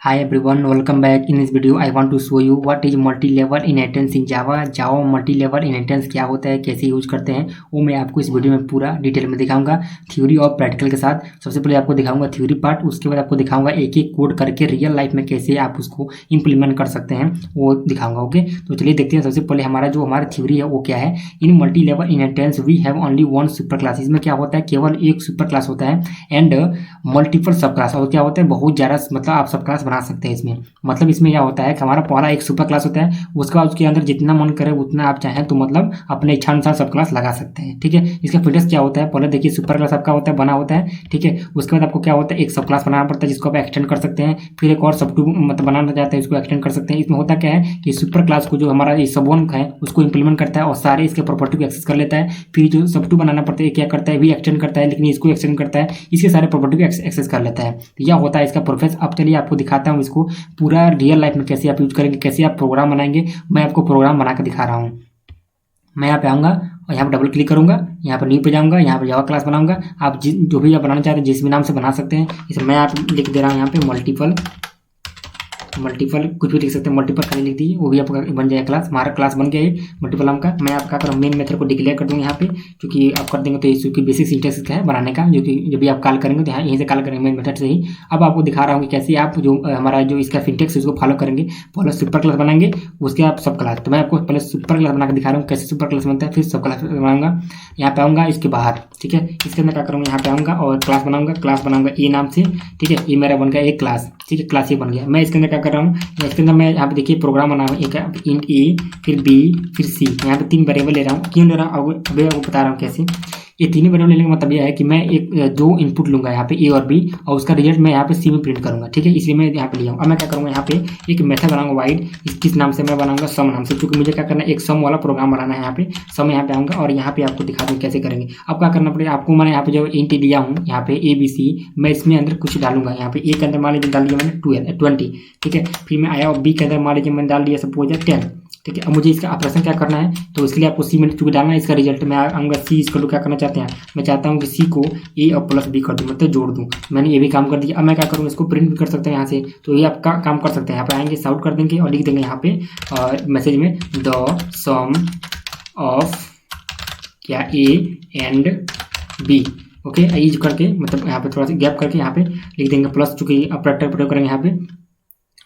Hi everyone, welcome back. In this video, I want to show you what is multi-level inheritance in Java. Java multi-level inheritance क्या होता है, कैसे use करते हैं, वो मैं आपको इस वीडियो में पूरा डिटेल में दिखाऊंगा, थ्योरी और प्रैक्टिकल के साथ। सबसे पहले आपको दिखाऊंगा थ्योरी पार्ट, उसके बाद आपको दिखाऊंगा एक एक कोड करके रियल लाइफ में कैसे आप उसको इंप्लीमेंट कर सकते हैं, वो दिखाऊंगा। ओके, तो चलिए देखते हैं। सबसे पहले हमारा थ्योरी है वो क्या है। In multi level inheritance we have only one super class. इसमें क्या होता है, केवल एक सुपर क्लास होता है एंड मल्टीपल सब क्लास। और क्या होता है, बहुत ज़्यादा, मतलब आप सब क्लास बना सकते हैं इसमें। मतलब इसमें क्या होता है कि हमारा पहला एक सुपर क्लास होता है, उसके बाद उसके अंदर जितना मन करे उतना आप चाहें तो मतलब अपने इच्छा अनुसार सब क्लास लगा सकते हैं। ठीक है, इसका फिल्टर्स क्या होता है, पहले देखिए सुपर क्लास आपका होता है बना होता है। ठीक है, उसके बाद आपको क्या होता है, एक सब क्लास बनाना पड़ता है जिसको आप एक्सटेंड कर सकते हैं। फिर एक और सब टू मतलब बनाना चाहते हैं, उसको एक्सटेंड कर सकते हैं। इसमें होता क्या है कि सुपर क्लास को जो हमारा ये सब वन है उसको इंप्लीमेंट करता है और सारे इसके प्रॉपर्टी को एक्सेस कर लेता है। फिर जो सब टू बनाना पड़ता है क्या करता है, भी एक्सटेंड करता है, लेकिन इसको एक्सटेंड करता है, इसके सारे प्रॉपर्टी को एक्सेस कर लेता है। तो यह होता है इसका प्रोसेस। अब चलिए आपको दिखाता हूँ इसको पूरा रियल लाइफ में कैसे आप यूज करेंगे, कैसे आप प्रोग्राम बनाएंगे। मैं आपको प्रोग्राम बना के दिखा रहा हूँ। मैं यहाँ पे आऊँगा और यहाँ पर डबल क्लिक करूँगा, यहाँ पर न्यू पे जाऊँगा, यहाँ पर जावा क्लास बनाऊँगा। आप जो भी आप बनाना चाहते हैं जिस भी नाम से बना सकते हैं। इसे मैं आप लिख दे रहा हूँ यहाँ पे मल्टीपल कुछ भी लिख सकते हैं, मल्टीपल खाली लिख दीजिए, वो भी आपका बन जाएगा क्लास। हमारा क्लास बन गया है मल्टीपल नाम का। मैं आपका करूँ मेन मेथड को डिक्लेयर कर दूँगा यहाँ पे, क्योंकि आप कर देंगे तो इस की बेसिक सिंटेक्स क्या है बनाने का, जो कि जब भी आप कॉल करेंगे तो यहाँ यहीं से कॉल करेंगे मेन मेथड से ही। अब आपको दिखा रहा हूँ कि कैसे आप जो हमारा जो इसका सिंटेक्स है उसको फॉलो करेंगे। पहले सुपर क्लास बनाएंगे, उसके आप सब क्लास। तो मैं आपको पहले सुपर क्लास बना के दिखा रहा हूँ कैसे सुपर क्लास बनता है, फिर सब क्लास बनाऊंगा। यहाँ पे आऊँगा इसके बाहर, ठीक है, इसके अंदर क्या करूँगा, यहाँ पे आऊँगा और क्लास बनाऊंगा ए नाम से। ठीक है, ये मेरा बन गया एक क्लास। ठीक है, क्लास ये बन गया। मैं इसके अंदर क्या कर रहा हूँ, इसके अंदर मैं यहाँ पे देखिए प्रोग्राम बना हुआ है, एक इंट ए, फिर बी, फिर सी। यहाँ पे 3 वेरिएबल ले रहा हूँ। क्यों ले रहा हूँ अभी आपको बता रहा हूँ कैसे। ये तीनों वेरिएबल लेने का मतलब यह है कि मैं एक दो इनपुट लूंगा यहाँ पे ए और बी, और उसका रिजल्ट मैं यहाँ पे सी में प्रिंट करूंगा। ठीक है, इसलिए मैं यहाँ पे लिया हूँ। अब मैं क्या करूँगा, यहाँ पे एक मेथड बनाऊंगा वाइड, किस नाम से मैं बनाऊंगा, सम नाम से, क्योंकि मुझे क्या करना है, एक सम वाला प्रोग्राम बनाना है। यहाँ पे सम यहाँ पे आऊँगा और यहाँ पे आपको दिखा दूँ कैसे करेंगे। अब क्या करना पड़ेगा आपको, मैंने यहाँ पे जो इंट लिया हूँ यहाँ पे ए बी सी, मैं इसमें अंदर कुछ डालूंगा। यहाँ पे ए के अंदर मान लीजिए डाल दिया मैंने 20। ठीक है, फिर मैं आया और बी के अंदर मान लीजिए मैंने डाल दिया सपोज 10। ठीक है, अब मुझे इसका ऑपरेशन क्या करना है, तो इसके लिए आपको सी में चूंकि डालना है इसका रिजल्ट। मैं आऊँगा सी, इसको क्या करना चाहते हैं, मैं चाहता हूँ कि सी को ए और प्लस बी कर दूँ, मतलब जोड़ दूँ। मैंने ये भी काम कर दिया। अब मैं क्या करूँ, इसको प्रिंट भी कर सकते हैं यहाँ से। तो ये आप काम कर सकते हैं। यहाँ पे आएंगे, साउट कर देंगे और लिख देंगे यहाँ पे मैसेज में द सम ऑफ क्या A and B. Okay, is करके मतलब यहाँ पे थोड़ा सा गैप करके यहाँ पे लिख देंगे प्लस, चूंकि ऑपरेटर प्रयोग करेंगे यहाँ पे,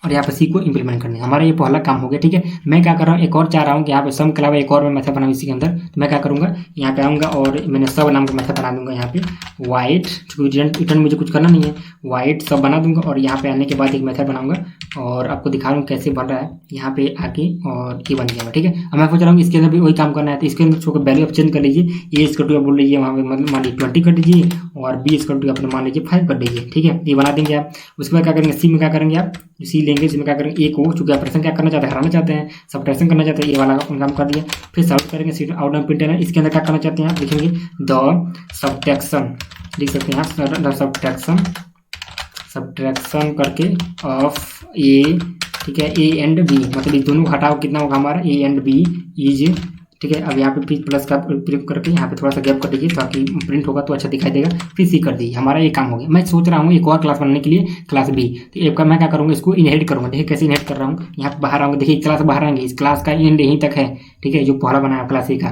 और यहाँ पे सी को इंप्लीमेंट करना है। हमारा ये पहला काम हो गया। ठीक है, मैं क्या कर रहा हूँ, एक और चाह रहा हूँ कि यहाँ पे सम के अलावा एक और मैं मेथड बनाऊँ इसी के अंदर। तो मैं क्या करूँगा, यहाँ पे आऊँगा और मैंने सब नाम का मेथड बना दूंगा। यहाँ पे वाइट, क्योंकि रिटर्न मुझे कुछ करना नहीं है, वाइट सब बना दूंगा। और यहाँ पे आने के बाद एक मेथड बनाऊंगा और आपको दिखा रहा हूँ कैसे बन रहा है यहाँ पे आके, और ये बन गया। ठीक है, अब मैं सोच रहा हूँ इसके अंदर भी वही काम करना है। तो इसके अंदर छोड़ वैल्यू आप चेंज कर लीजिए। ए इसका टू बोल लीजिए, वहाँ पे मतलब मान लीजिए 20 कर दीजिए, और बी इसका टू अपने मान लीजिए 5 कर दीजिए। ठीक है, ये बना देंगे आप। उसके बाद क्या करेंगे, सी में क्या करेंगे आप, सी लेंगे, इसमें क्या करेंगे, ए को चूंकि ऑपरेशन क्या करना चाहते हैं, हराना चाहते हैं, सब्ट्रैक्शन करना चाहते हैं, ये वाला काम कर दिया। फिर सॉल्व करेंगे, सीट आउट ऑफ प्रिंटर है। इसके अंदर क्या करना चाहते हैं आप, लिखेंगे द सब्ट्रैक्शन, लिख सकते हैं आप द सब्ट्रैक्शन करके ऑफ ए। ठीक है, ए एंड बी, मतलब इस दोनों को हटाओ, कितना होगा हमारा, ए एंड बी इज। ठीक है, अब यहाँ पे फिर प्लस का प्रयोग करके यहाँ पे थोड़ा सा गैप कर दीजिए ताकि प्रिंट होगा तो अच्छा दिखाई देगा। फिर सी कर दीजिए। हमारा ये काम हो गया। मैं सोच रहा हूँ एक और क्लास बनाने के लिए, क्लास बी। तो एक का मैं क्या करूँगा, इसको इनहेरिट करूँगा। देखिए कैसे इनहेरिट कर रहा हूँ, यहाँ पे बाहर आऊँगा, देखिए क्लास बाहर आएंगे, इस क्लास का एंड यहीं तक है। ठीक है, जो पहला बनाया क्लास ए का।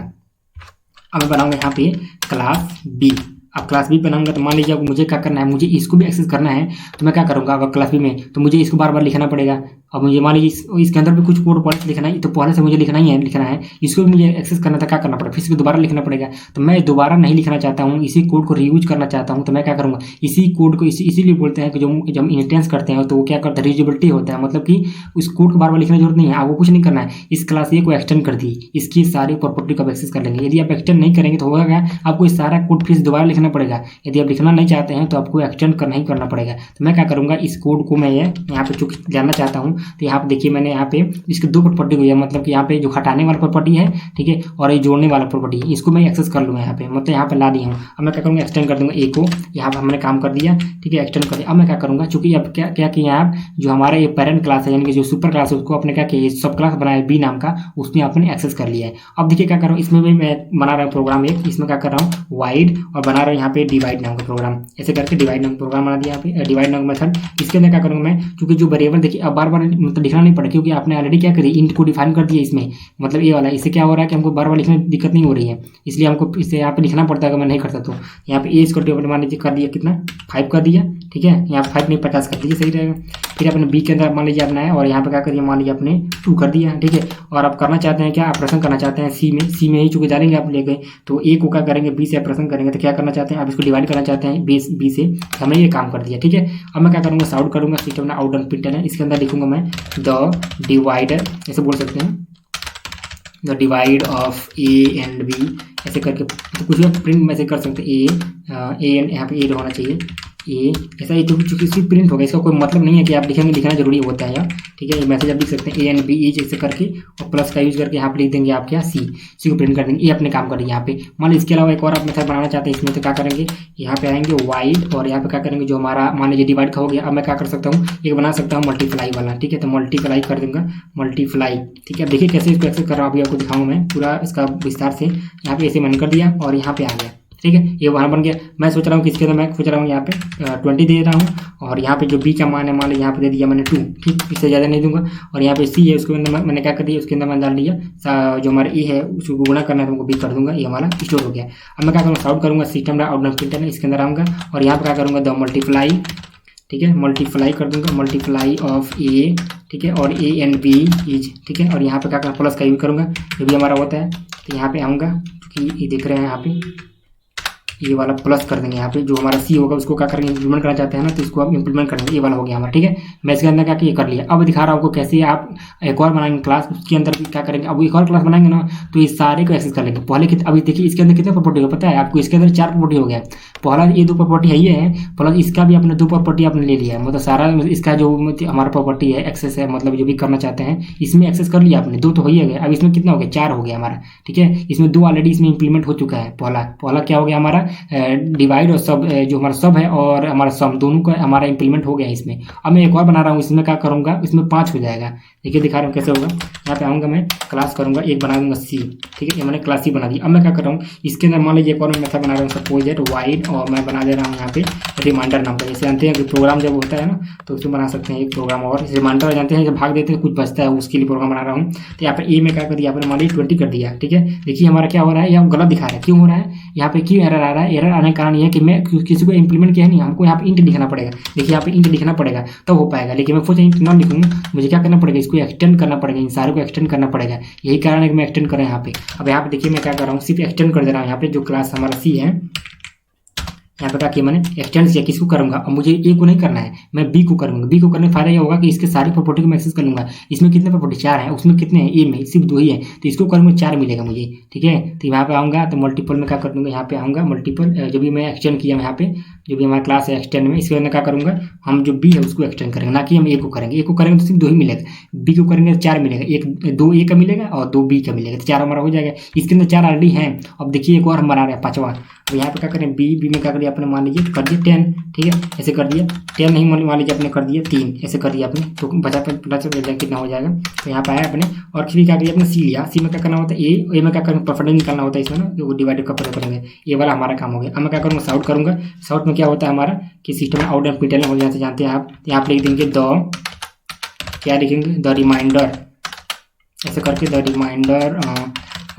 अब मैं बनाऊँगा यहाँ पे क्लास बी। अब क्लास बी बनाऊंगा तो मान लीजिए अब मुझे क्या करना है, मुझे इसको भी एक्सेस करना है। तो मैं क्या करूँगा, अगर क्लास बी में तो मुझे इसको बार बार लिखना पड़ेगा। अब मुझे मान लीजिए इसके अंदर भी कुछ कोड पढ़ लिखना है, तो पहले से मुझे लिखना है, इसको भी मुझे एक्सेस करना था, क्या करना पड़ेगा, फिर इसको दोबारा लिखना पड़ेगा। तो मैं दोबारा नहीं लिखना चाहता हूँ, इसी कोड को रीयूज करना चाहता हूँ। तो मैं क्या करूँगा, इसी कोड को इसीलिए बोलते हैं कि जब इनहेरिटेंस करते हैं तो वो क्या करता है, रीयूजेबिलिटी होता है। मतलब कि उस कोड को बार बार लिखने की जरूरत नहीं है, आपको कुछ नहीं करना है। इस क्लास ए को एक्सटेंड कर दी, इसकी सारी प्रॉपर्टी को एक्सेस कर लेंगे। यदि आप एक्सटेंड नहीं करेंगे तो होगा आपको इस सारा कोड फिर दोबारा लिखना पड़ेगा। यदि आप लिखना नहीं चाहते हैं तो आपको एक्सटेंड करना ही करना पड़ेगा। तो मैं क्या करूँगा, इस कोड को मैं यहाँ पे चूंकि जानना चाहता हूँ, तो यहाँ पे देखिए मैंने यहाँ पे इसके दो प्रॉपर्टी को, मतलब कि यहाँ पे जो हटाने वाला प्रॉपर्टी है, ठीक है, और ये जोड़ने वाला प्रॉपर्टी है, इसको मैं एक्सेस कर लूँगा यहाँ पे, मतलब यहाँ पे ला दिया हूँ। अब मैं क्या करूँगा, एक्सटेंड कर दूंगा ए को। यहाँ पे हमने काम कर दिया। ठीक है, एक्सटेंड कर दिया। अब मैं क्या करूँगा, चूंकि अब क्या किया आप, जो हमारा ये पेरेंट क्लास है यानी कि जो सुपर क्लास है उसको आपने क्या किया, सब क्लास बनाया बी नाम का, उसमें आपने एक्सेस कर लिया है। अब देखिए क्या कर रहा हूँ, इसमें भी मैं बना रहा हूँ प्रोग्राम एक, इसमें क्या कर रहा हूँ, वाइड और बना रहा रहा हूँ यहाँ पे डिवाइड नाम का प्रोग्राम, ऐसे करके डिवाइड नाम का प्रोग्राम बना दिया यहाँ पे, डिवाइड नाम का मेथड। इसके अंदर क्या करूँगा मैं, क्योंकि जो वेरिएबल देखिए अब बार बार मतलब लिखना नहीं पड़ा, क्योंकि आपने ऑलरेडी क्या करी, इंट को डिफाइन कर दिया इसमें, मतलब ये वाला। इससे क्या हो रहा है कि हमको बार बार लिखने में दिक्कत नहीं हो रही है, इसलिए हमको इसे यहाँ पे लिखना पड़ता है अगर मैं नहीं करता तो। यहाँ पे एज को टेबल मान लीजिए कर दिया कितना, 5 कर दिया, ठीक है। यहाँ पे 5 नहीं 50 कर दीजिए, सही रहेगा। फिर अपने बी के अंदर मान लीजिए अपना है, और यहाँ पे क्या करिए, मान लीजिए अपने 2 कर दिया, ठीक है। और आप करना चाहते हैं क्या, ऑपरेशन करना चाहते हैं सी में ही, चूंकि डालेंगे आप ले गए तो ए को क्या करेंगे, बी से ऑपरेशन करेंगे, तो क्या करना चाहते हैं आप, इसको डिवाइड करना चाहते हैं बी से, हमने ये काम कर दिया, ठीक है। अब मैं क्या करूँगा, साउट करूँगा, सिस्टम में आउट डॉट प्रिंटल है, इसके अंदर लिखूंगा मैं द डिवाइडर, ऐसे बोल सकते हैं, the divide of A and B, ऐसे करके तो कुछ भी प्रिंट में से कर सकते हैं। ए एंड यहाँ पे ए होना चाहिए, ए ऐसा ही, क्योंकि सिर्फ प्रिंट होगा, इसका कोई मतलब नहीं है कि आप लिखेंगे, लिखना जरूरी होता है यार, ठीक है। ये मैसेज आप लिख सकते हैं ए एंड बी इज, ऐसे करके, और प्लस का यूज करके यहाँ पे लिख देंगे आप क्या, सी को प्रिंट कर देंगे, ये अपने काम करेंगे यहाँ पे। मान लीजिए इसके अलावा एक और आप मेथड बनाना चाहते हैं इसमें, तो क्या करेंगे, यहाँ पे आएंगे वाइड, और यहाँ पे क्या करेंगे, जो हमारा मान लीजिए डिवाइड का हो गया, अब मैं क्या कर सकता हूँ, एक बना सकता हूँ मल्टीप्लाई वाला, ठीक है। तो मल्टीप्लाई कर दूंगा, मल्टीप्लाई, ठीक है। देखिए कैसे इसको एक्सेस कर रहा हूँ, अभी आपको दिखाऊँ मैं पूरा इसका विस्तार से। यहाँ पे ऐसे मैंने कर दिया और यहाँ पे आ गया, ठीक है, ये वहाँ बन गया। मैं सोच रहा हूँ कि इसके अंदर मैं सोच रहा हूँ यहाँ पे 20 दे रहा हूँ, और यहाँ पे जो बी का मान है मान लो यहाँ पे दे दिया मैंने 2, ठीक, इससे ज़्यादा नहीं दूंगा। और यहाँ पे सी है, उसके अंदर मैंने क्या कर दिया, उसके अंदर मैंने डाल दिया जो हमारा ए है उसको गुणा करना है, तुमको बी कर दूंगा, ये हमारा स्टोर हो गया। अब मैं क्या करूँगा, सॉल्व करूँगा, सिस्टम आउटलाइन प्रिंटर है, इसके अंदर आऊँगा और यहाँ पर क्या करूँगा, द मल्टीप्लाई, ठीक है, मल्टीप्लाई कर दूंगा, मल्टीप्लाई ऑफ ए, ठीक है, और ए एंड बी इज, ठीक है। और यहाँ पे क्या करूँगा, प्लस का यूज करूँगा, जो भी हमारा होता है। तो यहाँ पे आऊँगा, क्योंकि ये देख रहे हैं यहाँ पे ये वाला प्लस कर देंगे, यहाँ पे जो हमारा सी होगा उसको क्या करेंगे, इंप्लीमेंट करना चाहते हैं ना, तो इसको आप इंप्लीमेंट करेंगे, ये वाला हो गया हमारा, ठीक है। मैं इसके अंदर क्या किया, कर लिया। अब दिखा रहा हूँ आपको कैसे आप एक और बनाएंगे क्लास, उसके अंदर क्या करेंगे, अब एक और क्लास बनाएंगे ना, तो ये सारे को एक्सेस कर लेंगे। पहले अभी देखिए इसके अंदर कितने प्रॉपर्टी होगा पता है आपको, इसके अंदर 4 प्रॉपर्टी हो गया। पहला ये 2 प्रॉपर्टी है, ये है, प्लस इसका भी आपने 2 प्रॉपर्टी आपने ले लिया है, मतलब सारा इसका जो हमारा प्रॉपर्टी है एक्सेस है, मतलब जो भी करना चाहते हैं इसमें एक्सेस कर लिया आपने, 2 तो हो ही गया। अब इसमें कितना हो गया, 4 हो गया हमारा, ठीक है। इसमें 2 ऑलरेडी इसमें इंप्लीमेंट हो चुका है। पहला क्या हो गया हमारा, डिवाइड और सब, जो हमारा सब है और हमारा सम, दोनों का हमारा इंप्लीमेंट हो गया इसमें। अब मैं एक और बना रहा हूँ, इसमें क्या करूँगा, इसमें 5 हो जाएगा। देखिए दिखा रहा हूँ कैसे होगा। यहाँ पे आऊँगा मैं, क्लास करूँगा, एक बना दूंगा सी, ठीक है, ये मैंने क्लास सी बना दी। अब मैं क्या कर रहा हूँ, इसके अंदर मान लीजिए एक और मेथड बना रहा हूँ, सपोज दैट वाइड, और मैं बना दे रहा हूँ यहाँ पे रिमाइंडर नाम का। जैसे जानते हैं कि प्रोग्राम जब होता है ना, तो उसमें बना सकते हैं एक प्रोग्राम, और रिमाइंडर जानते हैं जब भाग देते हैं कुछ बचता है, उसके लिए प्रोग्राम बना रहा हूँ। तो यहाँ पे ए में क्या कर दिया, आपने मान लीजिए 20 कर दिया, ठीक है। देखिए हमारा क्या हो रहा है, यहाँ गलत दिखा रहा है, क्यों हो रहा है, यहाँ पे क्यों एरर आ रहा है। एरर आने का कारण ये है कि मैं किसी को इंप्लीमेंट किया नहीं, हमको यहाँ पे इंट लिखना पड़ेगा। देखिए यहाँ पे इंट लिखना पड़ेगा तब हो पाएगा, लेकिन मैं सोचा इंट ना लिखूँ, मुझे क्या करना पड़ेगा, इसको एक्सटेंड करना पड़ेगा, इन सारे को एक्सटेंड करना पड़ेगा। यही कारण है कि मैं एक्सटेंड कर रहा हूँ यहाँ पे। अब यहाँ पे देखिए मैं क्या कर रहा हूँ, सिर्फ एक्सटेंड कर दे रहा हूँ। यहाँ पे जो क्लास हमारा सी है, यहाँ पे क्या किया मैंने, एक्सटेंड किया, किसको करूँगा, अब मुझे ए को नहीं करना है, मैं बी को करूँगा। बी को करने का फायदा ये होगा कि इसके सारी प्रॉपर्टी को मैं एक्सेस कर लूँगा। इसमें कितने प्रॉपर्टी, 4 है, उसमें कितने हैं, ए में सिर्फ 2 ही है, तो इसको करूँगा 4 मिलेगा मुझे, ठीक है। तो यहाँ पे आऊँगा तो मल्टीपल में क्या कर दूँगा, यहाँ पे आऊँगा मल्टीपल, जो भी मैं एक्सटेंड किया यहाँ पे, जो भी हमारा क्लास है एक्सटेंड में, इसके अंदर क्या करूँगा, हम जो बी है उसको एक्सटेंड करेंगे, ना कि हम ए को करेंगे। ए को करेंगे तो सिर्फ 2 ही मिलेगा, बी को करेंगे तो 4 मिलेगा, 2 ए का मिलेगा और 2 बी का मिलेगा, तो 4 हमारा हो जाएगा। इसके अंदर 4 ऑलरेडी हैं। अब देखिए एक और हम बना रहे हैं 5वां। अब यहाँ पे क्या करें, बी में क्या करिए अपने, मान लीजिए कर दिए 10, ठीक है, ऐसे कर दिया 10 नहीं, मान लीजिए अपने कर दिया 3, ऐसे कर दिया अपने, तो बचा पता चल जाएगा कितना हो जाएगा। तो यहाँ पे आया अपने, और फिर क्या करिए अपने सी लिया। सी में क्या करना होता है, ए में क्या करेंगे, प्रॉपर्टी निकालना होता है इसमें ना, जो डिवाइड का पता करेंगे, ये वाला हमारा काम हो गया। अब मैं क्या करूँगा, सॉर्ट करूँगा। सॉर्ट में क्या होता है हमारा कि सिस्टम में आउट एंड प्रिंटल हो जाते जानते हैं आप। यहाँ पे लिख देंगे द, क्या लिखेंगे, द रिमाइंडर, ऐसे करके the remainder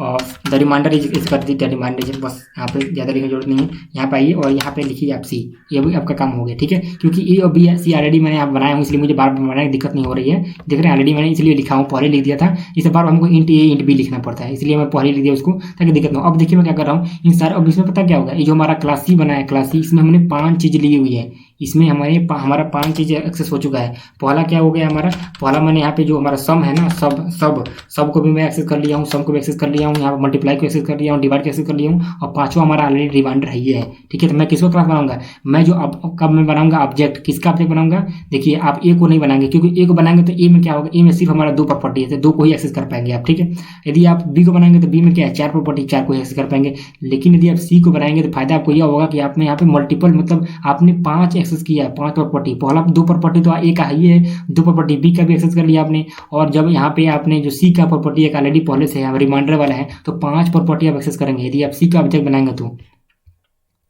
of, the remainder is, इस कर दी द रिमाइंडर, बस यहाँ पे ज़्यादा लिखने की जरूरत नहीं है। यहाँ पे आइए और यहाँ पे लिखिए आप सी, ये भी आपका काम हो गया, ठीक है। क्योंकि ए और बी सी ऑलरेडी मैंने यहाँ बनाया हूँ, इसलिए मुझे बार बार बनाने की दिक्कत नहीं हो रही है। देख रहे हैं ऑलरेडी मैंने इसलिए लिखा हूँ, पहले लिख दिया था, इसे बार बार हमको इंट ए इंट बी लिखना पड़ता है, इसलिए मैं पहले लिख दिया उसको ताकि दिक्कत ना हो। अब देखिए मैं क्या कर रहा हूँ, इन सारे, अब इसमें पता क्या होगा, ये जो हमारा क्लास सी बना है, क्लास सी, इसमें हमने 5 चीज़ ली हुई है, इसमें हमारा 5 चीज़ एक्सेस हो चुका है। पहला क्या हो गया हमारा, पहला मैंने यहाँ पे जो हमारा सम है ना, सब को भी मैं एक्सेस कर लिया हूँ, सम को भी एक्सेस कर लिया हूँ, यहाँ पर मल्टीप्लाई को एक्सेस कर लिया हूँ, डिवाइड को एक्सेस कर लिया हूँ, और 5वां हमारा ऑलरेडी रिमाइंडर है, ये है, ठीक है। तो मैं किसको क्लास बनाऊंगा, मैं जो अब कब मैं बनाऊंगा ऑब्जेक्ट, किसका ऑब्जेक्ट बनाऊंगा। देखिए आप ए को नहीं बनाएंगे, क्योंकि ए को बनाएंगे तो ए में क्या होगा, ए में सिर्फ हमारा 2 प्रॉपर्टी है, तो 2 को ही एक्सेस कर पाएंगे आप, ठीक है। यदि आप बी को बनाएंगे तो बी में क्या है, 4 प्रॉपर्टी, 4 को एक्सेस कर पाएंगे। लेकिन यदि आप सी को बनाएंगे तो फायदा आपको यह होगा कि आपने यहाँ पे मल्टीपल, मतलब आपने 5 एक्सेस किया है, 5 प्रॉपर्टी। पहला 2 प्रॉपर्टी तो ए का ही है, 2 प्रॉपर्टी बी का भी एक्सेस कर लिया आपने, और जब यहाँ पे आपने जो सी का प्रॉपर्टी एक ऑलरेडी पहले से है, रिमाइंडर वाला है, तो 5 प्रॉपर्टी आप एक्सेस करेंगे यदि आप सी का ऑब्जेक्ट बनाएंगे तो।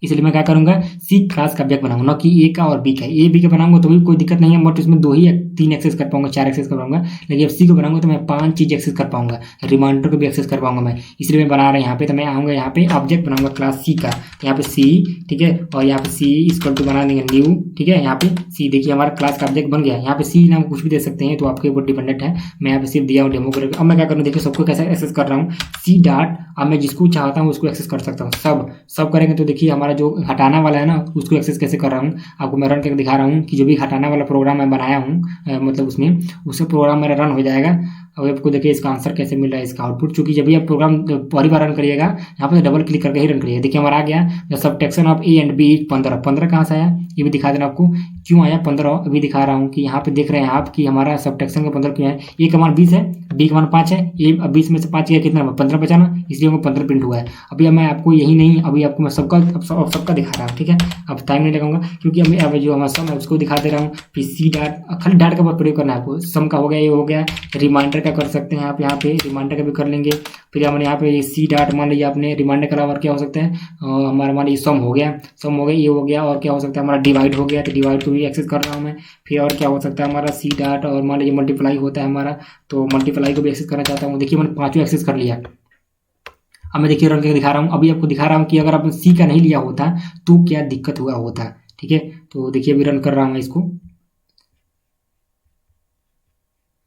इसलिए मैं क्या करूंगा, सी क्लास का ऑब्जेक्ट बनाऊंगा, ना कि ए का और बी का। ए बी का बनाऊंगा तो भी कोई दिक्कत नहीं है, बट उसमें 2 ही 3 एक्सेस कर पाऊंगा, 4 एक्सेस कर पाऊंगा। लेकिन जब सी को बनाऊंगा तो मैं 5 चीज एक्सेस कर पाऊंगा, रिमाइंडर को भी एक्सेस कर पाऊंगा मैं। इसलिए मैं बना रहा हूँ यहाँ पे, तो मैं आऊँगा यहाँ पे ऑब्जेक्ट बनाऊंगा क्लास सी का, यहाँ पे सी, ठीक है। और यहाँ पे सी इक्वल टू बना देंगे न्यू, ठीक है। यहाँ पे सी देखिए हमारा क्लास का ऑब्जेक्ट बन गया। यहाँ पे सी नाम कुछ भी दे सकते हैं, तो आपके ऊपर डिपेंडेंट है। मैं यहाँ पे सिर्फ दिया हूँ डेमो करके। अब मैं क्या करूँ, देखिए सबको कैसे एक्सेस कर रहा हूँ, सी डॉट। अब मैं जिसको चाहता हूँ उसको एक्सेस कर सकता हूँ, सब करेंगे तो देखिए हमारा जो हटाना वाला है ना, उसको एक्सेस कैसे कर रहा हूँ आपको मैं रन करके दिखा रहा हूँ, कि जो भी हटाना वाला प्रोग्राम मैं बनाया हूँ, मतलब उसमें उससे प्रोग्राम मेरा रन हो जाएगा। अब आपको देखिए इसका आंसर कैसे मिल रहा है, इसका आउटपुट। चूंकि जब भी आप प्रोग्राम पहली बार रन करिएगा, यहाँ पे डबल क्लिक करके ही रन करिएगा। देखिए हमारा आ गया the subtraction of A and B 15 कहाँ से आया, ये भी दिखा देना आपको क्यों आया 15। अभी दिखा रहा हूँ कि यहाँ पे देख रहे हैं आप कि हमारा सबट्रैक्शन का 15 क्यों है। ए का मान 20 है, बी का मान 5 है, ए 20 में से 5 गया कितना 15 बचाना, इसलिए वो 15 प्रिंट हुआ है। अभी मैं आपको यही नहीं, अभी आपको मैं सबका दिखा रहा हूँ, ठीक है। अब टाइम नहीं लगाऊंगा, क्योंकि अब जो हमारा सम है उसको दिखा दे रहा हूँ। फिर सी डॉट, खाली डॉट का बहुत प्रयोग करना है आपको। सम का हो गया, ये हो गया। रिमाइंडर का कर सकते हैं आप, यहाँ पे रिमाइंडर का भी कर लेंगे। फिर हमारे यहाँ पे सी डॉट, मान लीजिए आपने रिमाइंडर का अलावा क्या हो सकता है, हमारा मान लीजिए सम हो गया, ये हो गया। और क्या हो सकता है, हमारा डिवाइड हो गया, तो डिवाइड को भी एक्सेस कर रहा हूँ मैं। फिर और क्या हो सकता है हमारा सी डॉट, और मान लीजिए मल्टीप्लाई होता है हमारा, तो मल्टीप्लाई को भी एक्सेस करना चाहता हूँ। देखिए मैंने 5 एक्सेस कर लिया। अब मैं देखिए रन करके दिखा रहा हूँ। अभी आपको दिखा रहा हूँ कि अगर आपने सी का नहीं लिया होता तो क्या दिक्कत हुआ होता, ठीक है। तो देखिए अभी रन कर रहा हूँ मैं इसको,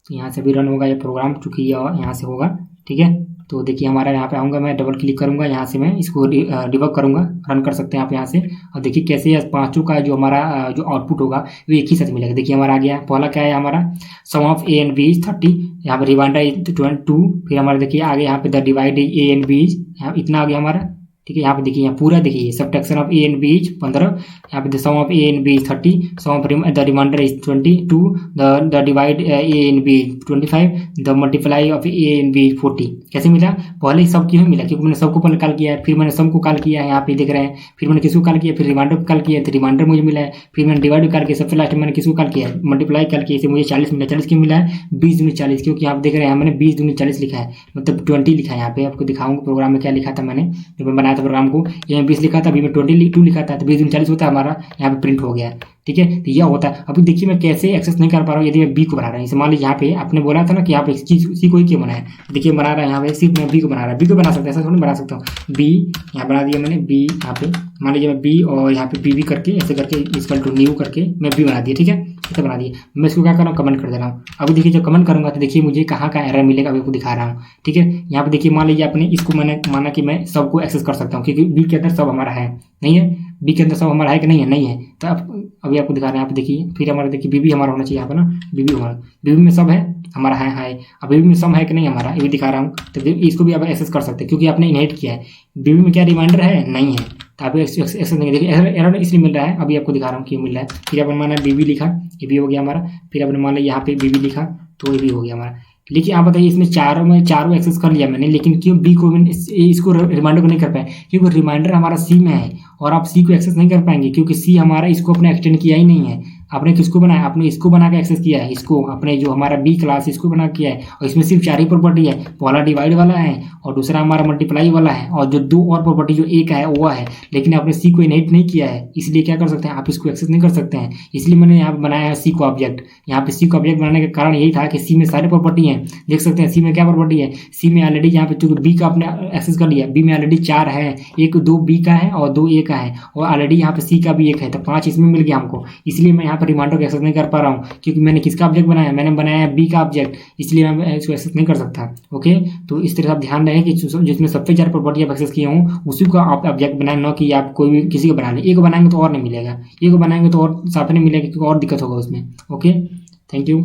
तो यहाँ से भी रन होगा ये प्रोग्राम, चूंकि यहाँ से होगा, ठीक है। तो देखिए हमारा यहाँ पे आऊँगा, मैं डबल क्लिक करूँगा, यहाँ से मैं इसको डिबग करूँगा, रन कर सकते हैं आप यहाँ से। और देखिए कैसे ये 5 का जो हमारा जो आउटपुट होगा वो एक ही साथ मिलेगा। देखिए हमारा आ गया, पहला क्या है हमारा, sum of A and B is 30, यहाँ पे रिमाइंडर इज 22। फिर हमारा देखिए आगे यहाँ पे the divide A and B is, यहाँ इतना आ गया हमारा, ठीक है। यहाँ पे देखिए, यहाँ पूरा देखिए subtraction of A and B is 15, यहाँ पे sum of A and B is 30, sum of the remainder is 22, the divide A and B 25, the multiply of A and B 40। कैसे मिला, पहले सब क्यों मिला, क्योंकि मैंने सबको पहले कॉल किया है, फिर मैंने सम को कॉल किया है, यहाँ पे देख रहे हैं। फिर मैंने किसको कॉल किया, फिर रिमाइंडर को कॉल किया, तो रिमाइंडर मुझे मिला है। फिर मैंने डिवाइड कॉल किया, सबसे लास्ट में मैंने किसको कॉल किया है, मल्टीप्लाई कॉल किया, इसे मुझे 40 मिला। 40 क्यों मिला है, 20 दूनी 40, क्योंकि आप देख रहे हैं मैंने 20 दूनी 40 लिखा है, मतलब 20 लिखा है। यहाँ पे आपको दिखाऊंगा प्रोग्राम में क्या लिखा था मैंने, जब मैं बनाया था प्रोग्राम को। यहाँ 20 लिखा था, अभी मैं 22 लिखा था, तो 20 40 होता है हमारा, यहाँ पे प्रिंट हो गया, ठीक है। तो यह होता है। अभी देखिए मैं कैसे एक्सेस नहीं कर पा रहा हूँ, यदि मैं बी को बना रहा हूँ। मान लीजिए यहाँ पे आपने बोला था ना कि यहाँ पे सी को ही क्यों बनाया, देखिए बना रहा है यहाँ पे सिर्फ मैं बी को बना रहा है। बी को बना सकता है, ऐसा थोड़ी बना सकता हूँ। बी यहाँ बना दिया मैंने, बी यहाँ पे मान लीजिए मैं बी, और यहाँ पे बी करके ऐसे करके इक्वल टू न्यू करके मैं बी बना दिया, ठीक है। ऐसे बना दिया। मैं इसको क्या कर रहा हूँ, कमेंट कर दे रहा हूँ। अभी देखिए जब कमेंट करूँगा तो देखिए मुझे कहाँ का एरर मिलेगा, अभी आपको दिखा रहा हूँ, ठीक है। यहाँ पे देखिए मान लीजिए आपने इसको, मैंने माना कि मैं सबको एक्सेस कर सकता हूँ, क्योंकि बी के अंदर सब हमारा है, नहीं है। बी के अंदर सब हमारा है कि नहीं है, नहीं है। तो अभी आपको दिखा रहे हैं, यहाँ पे देखिए। फिर हमारा देखिए बीबी हमारा होना चाहिए यहाँ पे ना, बीबी हमारा, बीबी में सब है हमारा, है। अब बीबी में सब है कि नहीं हमारा, ये भी दिखा रहा हूँ। तो इसको भी आप एक्सेस कर सकते हैं, क्योंकि आपने इनहेरिट किया है। बीबी में क्या रिमाइंडर है, नहीं है, तो आप एक्सेस नहीं। देखिए एरर इसलिए मिल रहा है, अभी आपको दिखा रहा हूँ क्यों मिल रहा है। फिर अपन माना बीबी लिखा, ये भी हो गया हमारा। फिर अपने मान लिया यहाँ पे बीबी लिखा, तो ये भी हो गया हमारा। लेकिन आप बताइए इसमें चारों एक्सेस कर लिया मैंने, लेकिन क्यों बी को इसको रिमाइंडर को नहीं कर पाए, क्योंकि रिमाइंडर हमारा सी में है, और आप सी को एक्सेस नहीं कर पाएंगे, क्योंकि सी हमारा इसको अपने एक्सटेंड किया ही नहीं है। आपने किसको बनाया, आपने इसको बना के एक्सेस किया है, इसको अपने जो हमारा बी क्लास इसको बना किया है। और इसमें सिर्फ 4 ही प्रॉपर्टी है, पहला डिवाइड वाला है, और दूसरा हमारा मल्टीप्लाई वाला है, और जो 2 और प्रॉपर्टी जो एक है वो है। लेकिन आपने सी को इनहेरिट नहीं किया है, इसलिए क्या कर सकते हैं, आप इसको एक्सेस नहीं कर सकते हैं। इसलिए मैंने यहाँ बनाया है सी को ऑब्जेक्ट। यहाँ पे सी को ऑब्जेक्ट बनाने का कारण यही था कि सी में सारी प्रॉपर्टी है। देख सकते हैं सी में क्या प्रॉपर्टी है, सी में ऑलरेडी यहाँ पे चूंकि बी का आपने एक्सेस कर लिया, बी में ऑलरेडी 4 है, 2 बी का है और 2 ए का है, और ऑलरेडी यहाँ पे सी का भी 1 है, तो 5 इसमें मिल गया हमको। इसलिए मैं यहाँ पर रिमाइंडर को एक्सेस नहीं कर पा रहा हूँ, क्योंकि मैंने किसका ऑब्जेक्ट बनाया, मैंने बनाया बी का ऑब्जेक्ट, इसलिए मैं इसको एक्सेस नहीं कर सकता। ओके, तो इस तरह आप ध्यान रहे कि जिसमें सबसे 4 प्रॉपर्टी आप एक्सेस किए हों उसी को आप ऑब्जेक्ट बनाए, न कि आप कोई भी किसी को बना लें। एक को बनाएंगे तो और नहीं मिलेगा, एक को बनाएंगे तो और साथ नहीं मिलेगा, क्योंकि और दिक्कत होगा उसमें। Okay, thank you.